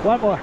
One more.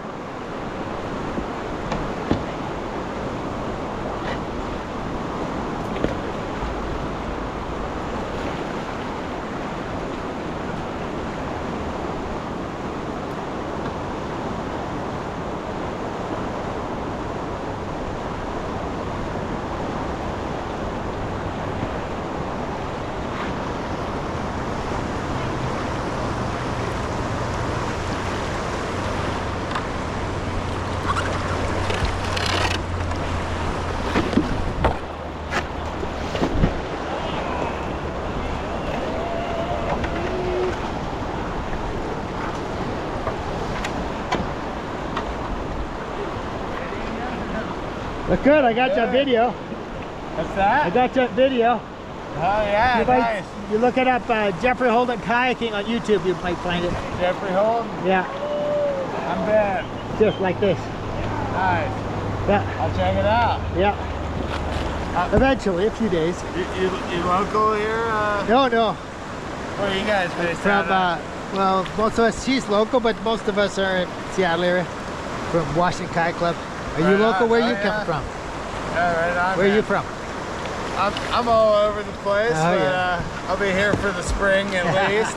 Look good, I got your video. What's that? I got your video. Oh yeah, nice. You look it up, Jeffrey Holden kayaking on YouTube, you might find it. Jeffrey Holden? Yeah. I'm bad. Just like this. Nice. Yeah. I'll check it out. Yeah. Eventually, a few days. You local here? No. Where are you guys based From, out of? well, most of us, she's local, but most of us are in Seattle area. From Washington Kayak Club. Are you local? Where you come from? Yeah, right on. Where are you from? I'm all over the place, Oh, but yeah. I'll be here for the spring at least.